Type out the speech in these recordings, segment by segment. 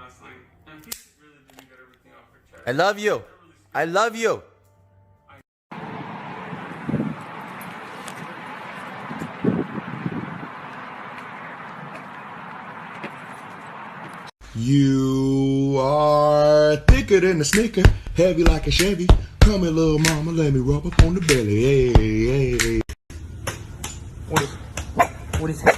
honestly. And he really didn't get everything off her chest. I love you. I love you. You are thicker than a sneaker, heavy like a Chevy. Come here, little mama, let me rub up on the belly. Hey, hey. What is it?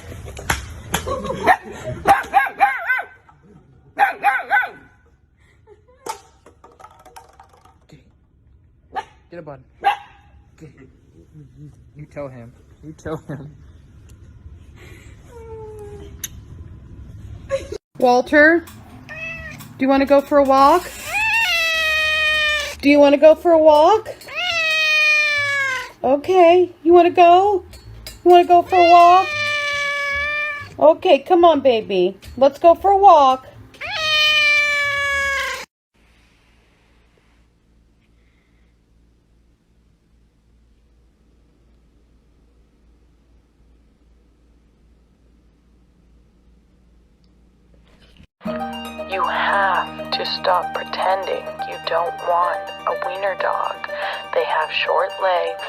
Get a bun. You tell him. You tell him. Walter, do you want to go for a walk? Do you want to go for a walk? Okay, you want to go? You want to go for a walk? Okay, come on, baby. Let's go for a walk. You have to stop pretending you don't want a wiener dog. They have short legs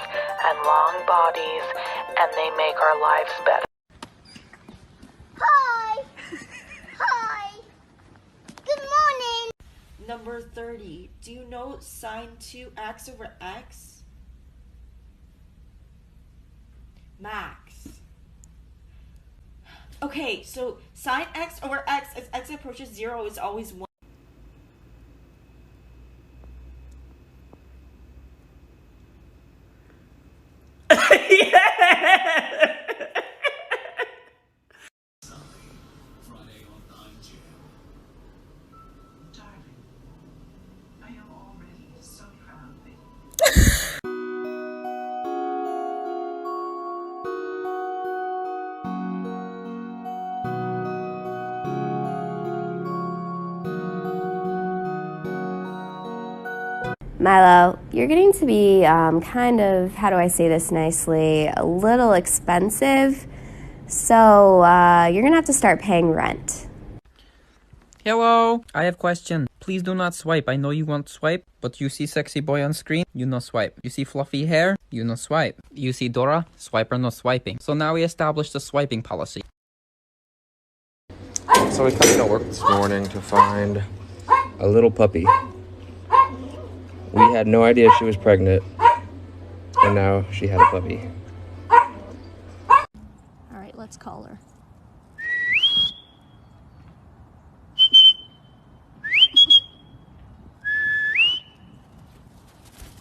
and long bodies, and they make our lives better. Hi! Hi! Good morning! Number 30. Do you know sine 2x over x? Max. Okay, so sine x over x as x approaches 0 is always 1. Milo, you're getting to be kind of, how do I say this nicely, a little expensive, so you're gonna have to start paying rent. Hello, I have question. Please do not swipe. I know you want swipe, but you see sexy boy on screen, you no swipe. You see fluffy hair, you no swipe. You see Dora, swiper no swiping. So now we established a swiping policy. So we come to work this morning to find a little puppy. We had no idea she was pregnant, and now she had a puppy. Alright, let's call her.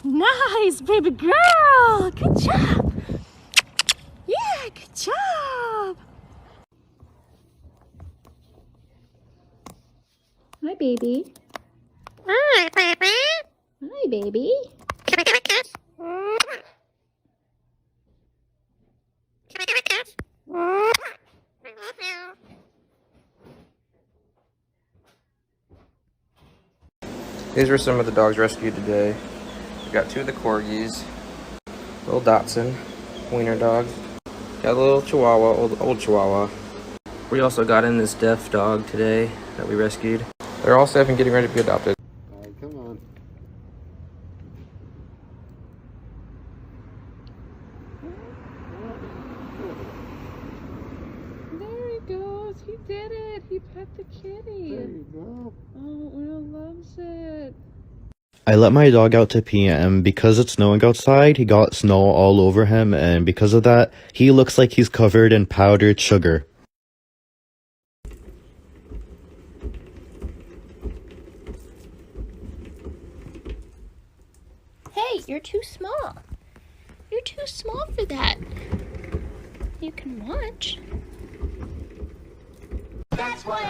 Nice, baby girl! Good job! Yeah, good job! Hi, baby. Hi, baby. Hi, baby. These were some of the dogs rescued today. We got 2 of the corgis, little Dachshund, wiener dog. Got a little Chihuahua, old Chihuahua. We also got in this deaf dog today that we rescued. They're all safe and getting ready to be adopted. Come on. There he goes. He did it. He pet the kitty. There you go. Oh, Will loves it. I let my dog out to pee, and because it's snowing outside, he got snow all over him, and because of that, he looks like he's covered in powdered sugar. Hey, you're too small. You're too small for that. You can watch. That's why